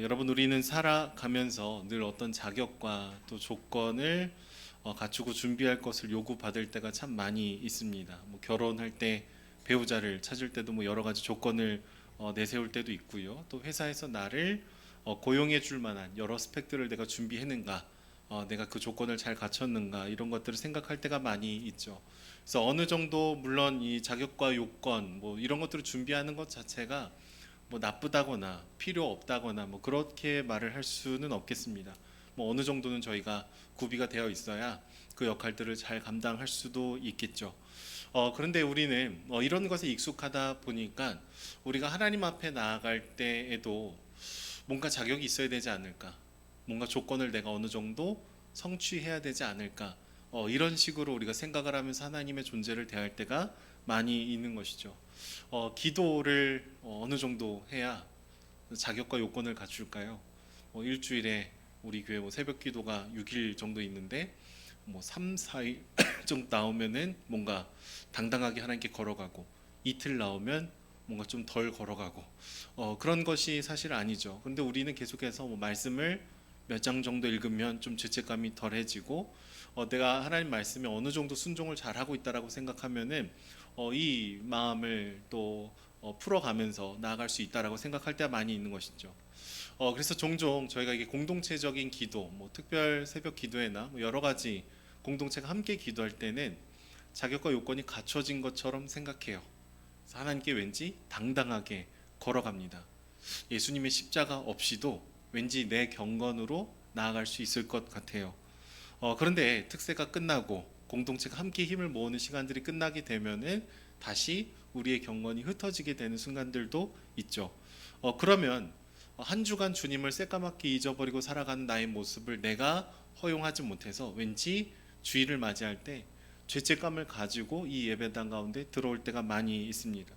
여러분 우리는 살아가면서 늘 어떤 자격과 또 조건을 갖추고 준비할 것을 요구받을 때가 참 많이 있습니다. 뭐 결혼할 때 배우자를 찾을 때도 뭐 여러 가지 조건을 내세울 때도 있고요. 또 회사에서 나를 고용해 줄 만한 여러 스펙들을 내가 준비했는가, 내가 그 조건을 잘 갖췄는가 이런 것들을 생각할 때가 많이 있죠. 그래서 어느 정도 물론 이 자격과 요건 뭐 이런 것들을 준비하는 것 자체가 뭐 나쁘다거나 필요 없다거나 뭐 그렇게 말을 할 수는 없겠습니다. 뭐 어느 정도는 저희가 구비가 되어 있어야 그 역할들을 잘 감당할 수도 있겠죠. 그런데 우리는 이런 것에 익숙하다 보니까 우리가 하나님 앞에 나아갈 때에도 뭔가 자격이 있어야 되지 않을까, 뭔가 조건을 내가 어느 정도 성취해야 되지 않을까, 이런 식으로 우리가 생각을 하면서 하나님의 존재를 대할 때가 많이 있는 것이죠. 기도를 어느 정도 해야 자격과 요건을 갖출까요? 일주일에 우리 교회 뭐 새벽 기도가 6일 정도 있는데 뭐 3, 4일 정도 나오면은 뭔가 당당하게 하나님께 걸어가고, 이틀 나오면 뭔가 좀 덜 걸어가고, 그런 것이 사실 아니죠. 근데 우리는 계속해서 뭐 말씀을 몇 장 정도 읽으면 좀 죄책감이 덜해지고, 내가 하나님 말씀에 어느 정도 순종을 잘 하고 있다라고 생각하면은 이 마음을 또 풀어가면서 나아갈 수 있다라고 생각할 때가 많이 있는 것이죠. 그래서 종종 저희가 이게 공동체적인 기도, 뭐 특별 새벽 기도회나 뭐 여러 가지 공동체가 함께 기도할 때는 자격과 요건이 갖춰진 것처럼 생각해요. 그래서 하나님께 왠지 당당하게 걸어갑니다. 예수님의 십자가 없이도 왠지 내 경건으로 나아갈 수 있을 것 같아요. 그런데 특세가 끝나고 공동체가 함께 힘을 모으는 시간들이 끝나게 되면은 다시 우리의 경건이 흩어지게 되는 순간들도 있죠. 그러면 한 주간 주님을 새까맣게 잊어버리고 살아가는 나의 모습을 내가 허용하지 못해서 왠지 주일을 맞이할 때 죄책감을 가지고 이 예배당 가운데 들어올 때가 많이 있습니다.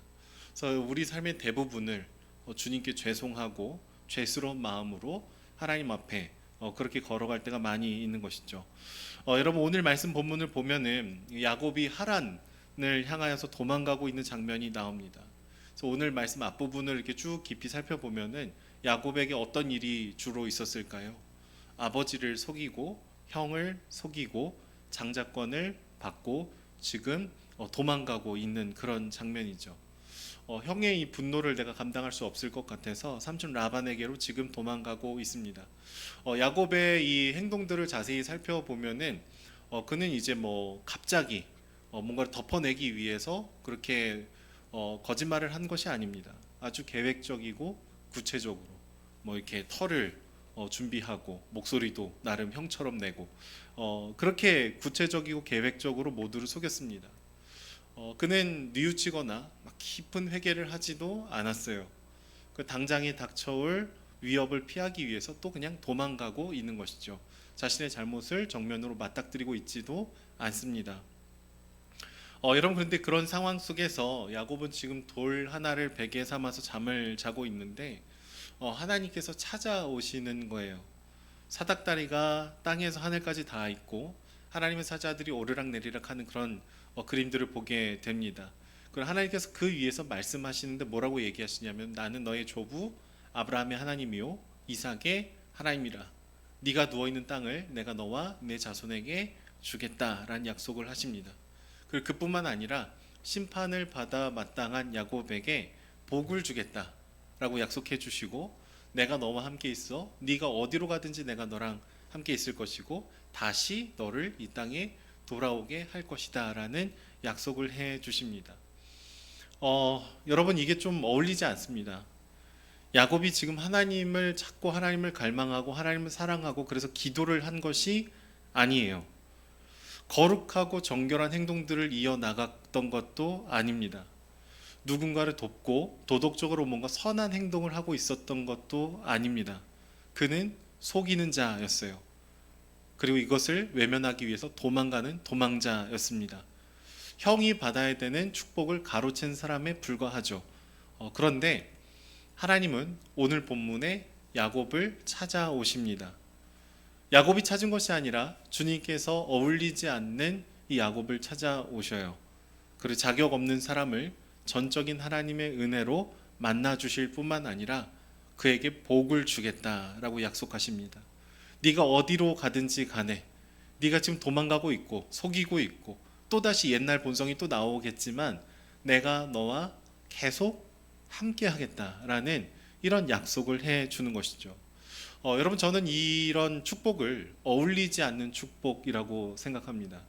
그래서 우리 삶의 대부분을 주님께 죄송하고 죄스러운 마음으로 하나님 앞에 그렇게 걸어갈 때가 많이 있는 것이죠. 여러분 오늘 말씀 본문을 보면은 야곱이 하란을 향하여서 도망가고 있는 장면이 나옵니다. 그래서 오늘 말씀 앞부분을 이렇게 쭉 깊이 살펴보면은 야곱에게 어떤 일이 주로 있었을까요? 아버지를 속이고 형을 속이고 장자권을 받고 지금 도망가고 있는 그런 장면이죠. 형의 이 분노를 내가 감당할 수 없을 것 같아서 삼촌 라반에게로 지금 도망가고 있습니다. 야곱의 이 행동들을 자세히 살펴보면은 그는 이제 뭐 갑자기 뭔가를 덮어내기 위해서 그렇게 거짓말을 한 것이 아닙니다. 아주 계획적이고 구체적으로 뭐 이렇게 털을 준비하고 목소리도 나름 형처럼 내고 그렇게 구체적이고 계획적으로 모두를 속였습니다. 그는 뉘우치거나 막 깊은 회개를 하지도 않았어요. 그 당장에 닥쳐올 위협을 피하기 위해서 또 그냥 도망가고 있는 것이죠. 자신의 잘못을 정면으로 맞닥뜨리고 있지도 않습니다. 여러분 그런데 그런 상황 속에서 야곱은 지금 돌 하나를 베개 삼아서 잠을 자고 있는데 하나님께서 찾아오시는 거예요. 사닥다리가 땅에서 하늘까지 닿아 있고 하나님의 사자들이 오르락내리락 하는 그런 그림들을 보게 됩니다. 그리고 하나님께서 그 위에서 말씀하시는데 뭐라고 얘기하시냐면 나는 너의 조부 아브라함의 하나님이요 이삭의 하나님이라. 네가 누워있는 땅을 내가 너와 내 자손에게 주겠다라는 약속을 하십니다. 그리고 그뿐만 아니라 심판을 받아 마땅한 야곱에게 복을 주겠다라고 약속해 주시고 내가 너와 함께 있어 네가 어디로 가든지 내가 너랑 함께 있을 것이고 다시 너를 이 땅에 돌아오게 할 것이다 라는 약속을 해 주십니다. 여러분 이게 좀 어울리지 않습니다. 야곱이 지금 하나님을 찾고 하나님을 갈망하고 하나님을 사랑하고 그래서 기도를 한 것이 아니에요. 거룩하고 정결한 행동들을 이어나갔던 것도 아닙니다. 누군가를 돕고 도덕적으로 뭔가 선한 행동을 하고 있었던 것도 아닙니다. 그는 속이는 자였어요. 그리고 이것을 외면하기 위해서 도망가는 도망자였습니다. 형이 받아야 되는 축복을 가로챈 사람에 불과하죠. 그런데 하나님은 오늘 본문에 야곱을 찾아오십니다. 야곱이 찾은 것이 아니라 주님께서 어울리지 않는 이 야곱을 찾아오셔요. 그리고 자격 없는 사람을 전적인 하나님의 은혜로 만나 주실 뿐만 아니라 그에게 복을 주겠다라고 약속하십니다. 네가 어디로 가든지 간에, 네가 지금 도망가고 있고 속이고 있고 또다시 옛날 본성이 또 나오겠지만 내가 너와 계속 함께 하겠다라는 이런 약속을 해 주는 것이죠. 여러분, 저는 이런 축복을 어울리지 않는 축복이라고 생각합니다.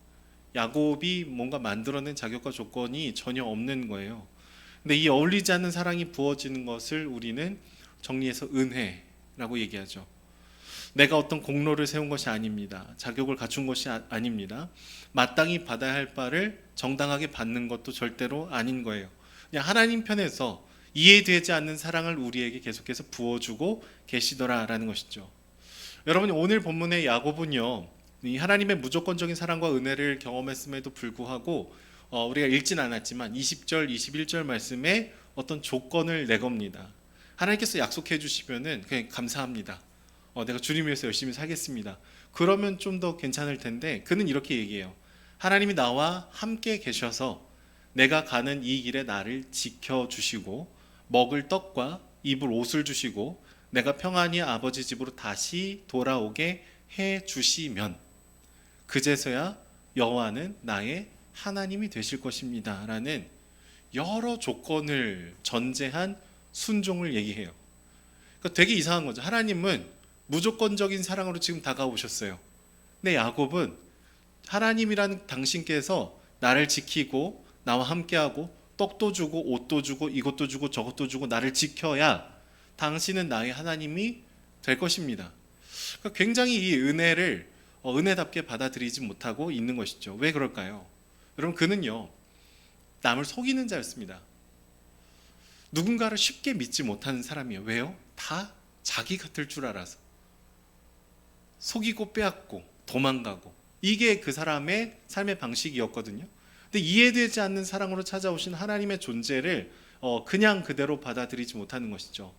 야곱이 뭔가 만들어낸 자격과 조건이 전혀 없는 거예요. 근데 이 어울리지 않는 사랑이 부어지는 것을 우리는 정리해서 은혜라고 얘기하죠. 내가 어떤 공로를 세운 것이 아닙니다. 자격을 갖춘 것이 아닙니다. 마땅히 받아야 할 바를 정당하게 받는 것도 절대로 아닌 거예요. 그냥 하나님 편에서 이해되지 않는 사랑을 우리에게 계속해서 부어주고 계시더라라는 것이죠. 여러분, 오늘 본문의 야곱은요, 이 하나님의 무조건적인 사랑과 은혜를 경험했음에도 불구하고 우리가 읽진 않았지만 20절, 21절 말씀에 어떤 조건을 내겁니다. 하나님께서 약속해 주시면은 그냥 감사합니다. 내가 주님 위해서 열심히 살겠습니다. 그러면 좀 더 괜찮을 텐데 그는 이렇게 얘기해요. 하나님이 나와 함께 계셔서 내가 가는 이 길에 나를 지켜주시고 먹을 떡과 입을 옷을 주시고 내가 평안히 아버지 집으로 다시 돌아오게 해주시면 그제서야 여호와는 나의 하나님이 되실 것입니다 라는 여러 조건을 전제한 순종을 얘기해요. 그러니까 되게 이상한 거죠. 하나님은 무조건적인 사랑으로 지금 다가오셨어요. 근데 야곱은 하나님이라는 당신께서 나를 지키고 나와 함께하고 떡도 주고 옷도 주고 이것도 주고 저것도 주고 나를 지켜야 당신은 나의 하나님이 될 것입니다. 그러니까 굉장히 이 은혜를 은혜답게 받아들이지 못하고 있는 것이죠. 왜 그럴까요? 여러분, 그는요 남을 속이는 자였습니다. 누군가를 쉽게 믿지 못하는 사람이에요. 왜요? 다 자기 같을 줄 알아서 속이고 빼앗고 도망가고 이게 그 사람의 삶의 방식이었거든요. 근데 이해되지 않는 사랑으로 찾아오신 하나님의 존재를 그냥 그대로 받아들이지 못하는 것이죠.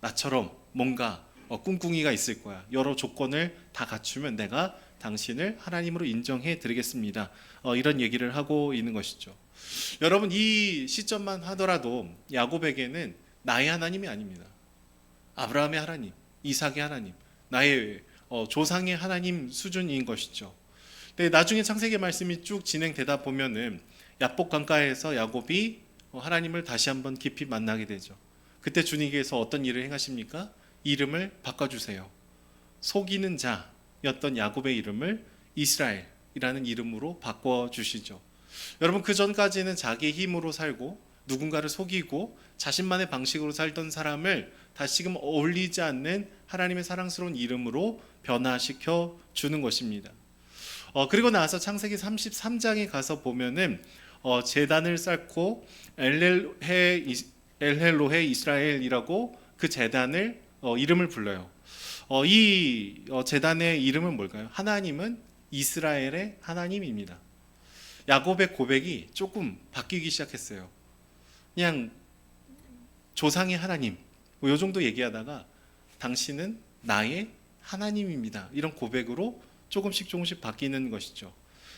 나처럼 뭔가 꿍꿍이가 있을 거야. 여러 조건을 다 갖추면 내가 당신을 하나님으로 인정해 드리겠습니다. 이런 얘기를 하고 있는 것이죠. 여러분, 이 시점만 하더라도 야곱에게는 나의 하나님이 아닙니다. 아브라함의 하나님, 이삭의 하나님, 나의 조상의 하나님 수준인 것이죠. 근데 나중에 창세기 말씀이 쭉 진행되다 보면은 야복 강가에서 야곱이 하나님을 다시 한번 깊이 만나게 되죠. 그때 주님께서 어떤 일을 행하십니까? 이름을 바꿔주세요. 속이는 자였던 야곱의 이름을 이스라엘이라는 이름으로 바꿔주시죠. 여러분, 그 전까지는 자기의 힘으로 살고 누군가를 속이고 자신만의 방식으로 살던 사람을 다시금 어울리지 않는 하나님의 사랑스러운 이름으로 변화시켜 주는 것입니다. 그리고 나서 창세기 33장에 가서 보면은 제단을 쌓고 엘헬로헤 이스라엘이라고 그 제단을 이름을 불러요. 이 제단의 이름은 뭘까요? 하나님은 이스라엘의 하나님입니다. 야곱의 고백이 조금 바뀌기 시작했어요. 그냥 조상의 하나님 이 정도 얘기하다가 당신은 나의 하나님입니다. 이런 고백으로 조금씩 바뀌는 것이죠.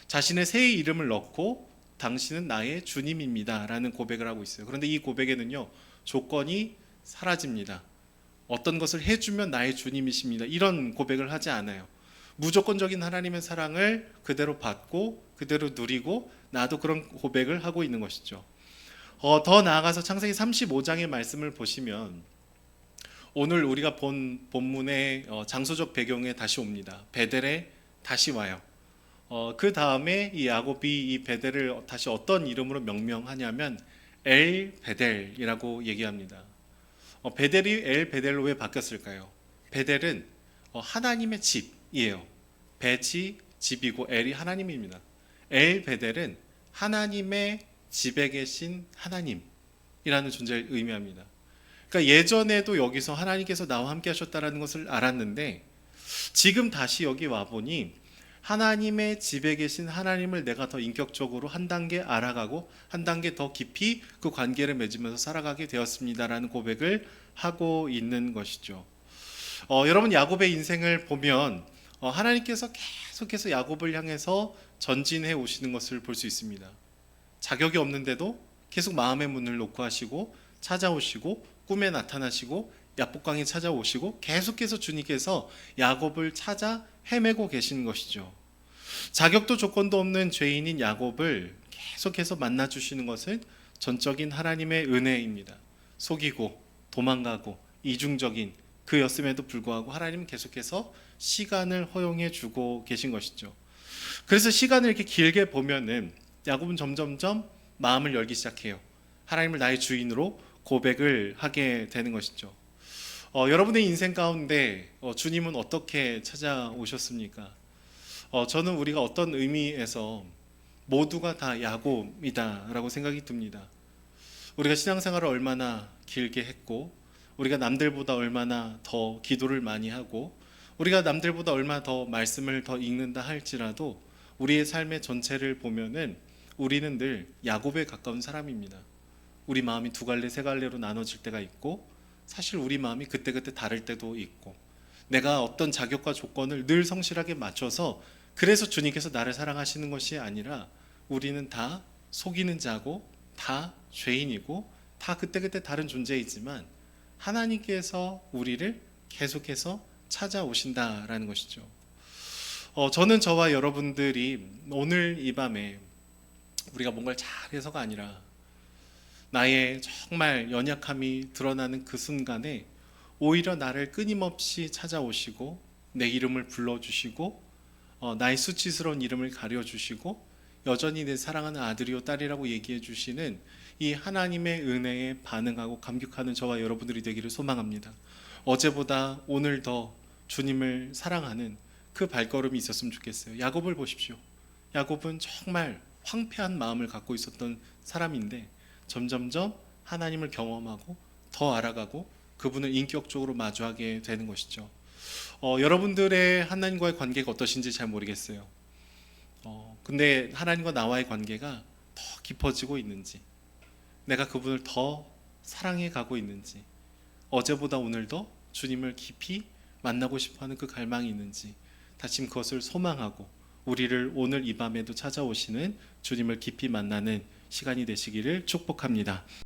자신의 새 이름을 넣고 당신은 나의 주님입니다 라는 고백을 하고 있어요. 그런데 이 고백에는요 조건이 사라집니다. 어떤 것을 해주면 나의 주님이십니다 이런 고백을 하지 않아요. 무조건적인 하나님의 사랑을 그대로 받고 그대로 누리고 나도 그런 고백을 하고 있는 것이죠. 더 나아가서 창세기 35장의 말씀을 보시면 오늘 우리가 본 본문의 장소적 배경에 다시 옵니다. 베델에 다시 와요. 그 다음에 이 야곱이 이 베델을 다시 어떤 이름으로 명명하냐면 엘 베델이라고 얘기합니다. 베델이 엘 베델로 왜 바뀌었을까요? 베델은 하나님의 집이에요. 벳이 집이고 엘이 하나님입니다. 엘 베델은 하나님의 집에 계신 하나님이라는 존재를 의미합니다. 그러니까 예전에도 여기서 하나님께서 나와 함께 하셨다는 것을 알았는데 지금 다시 여기 와보니 하나님의 집에 계신 하나님을 내가 더 인격적으로 한 단계 알아가고 한 단계 더 깊이 그 관계를 맺으면서 살아가게 되었습니다라는 고백을 하고 있는 것이죠. 여러분, 야곱의 인생을 보면 하나님께서 계속해서 야곱을 향해서 전진해 오시는 것을 볼 수 있습니다. 자격이 없는데도 계속 마음의 문을 놓고 하시고 찾아오시고 꿈에 나타나시고 야복강에 찾아오시고 계속해서 주님께서 야곱을 찾아 헤매고 계시는 것이죠. 자격도 조건도 없는 죄인인 야곱을 계속해서 만나 주시는 것은 전적인 하나님의 은혜입니다. 속이고 도망가고 이중적인 그였음에도 불구하고 하나님은 계속해서 시간을 허용해 주고 계신 것이죠. 그래서 시간을 이렇게 길게 보면은 야곱은 점점점 마음을 열기 시작해요. 하나님을 나의 주인으로 고백을 하게 되는 것이죠. 여러분의 인생 가운데 주님은 어떻게 찾아오셨습니까? 저는 우리가 어떤 의미에서 모두가 다 야곱이다라고 생각이 듭니다. 우리가 신앙생활을 얼마나 길게 했고, 우리가 남들보다 얼마나 더 기도를 많이 하고, 우리가 남들보다 얼마나 더 말씀을 더 읽는다 할지라도 우리의 삶의 전체를 보면은 우리는 늘 야곱에 가까운 사람입니다. 우리 마음이 두 갈래 세 갈래로 나눠질 때가 있고, 사실 우리 마음이 그때그때 다를 때도 있고, 내가 어떤 자격과 조건을 늘 성실하게 맞춰서 그래서 주님께서 나를 사랑하시는 것이 아니라 우리는 다 속이는 자고 다 죄인이고 다 그때그때 다른 존재이지만 하나님께서 우리를 계속해서 찾아오신다라는 것이죠. 저는 저와 여러분들이 오늘 이 밤에 우리가 뭔가를 잘해서가 아니라 나의 정말 연약함이 드러나는 그 순간에 오히려 나를 끊임없이 찾아오시고 내 이름을 불러주시고 나의 수치스러운 이름을 가려주시고 여전히 내 사랑하는 아들이요 딸이라고 얘기해 주시는 이 하나님의 은혜에 반응하고 감격하는 저와 여러분들이 되기를 소망합니다. 어제보다 오늘 더 주님을 사랑하는 그 발걸음이 있었으면 좋겠어요. 야곱을 보십시오. 야곱은 정말 황폐한 마음을 갖고 있었던 사람인데 점점점 하나님을 경험하고 더 알아가고 그분을 인격적으로 마주하게 되는 것이죠. 여러분들의 하나님과의 관계가 어떠신지 잘 모르겠어요. 근데 하나님과 나와의 관계가 더 깊어지고 있는지, 내가 그분을 더 사랑해 가고 있는지, 어제보다 오늘도 주님을 깊이 만나고 싶어하는 그 갈망이 있는지 다시 그것을 소망하고 우리를 오늘 이 밤에도 찾아오시는 주님을 깊이 만나는 시간이 되시기를 축복합니다.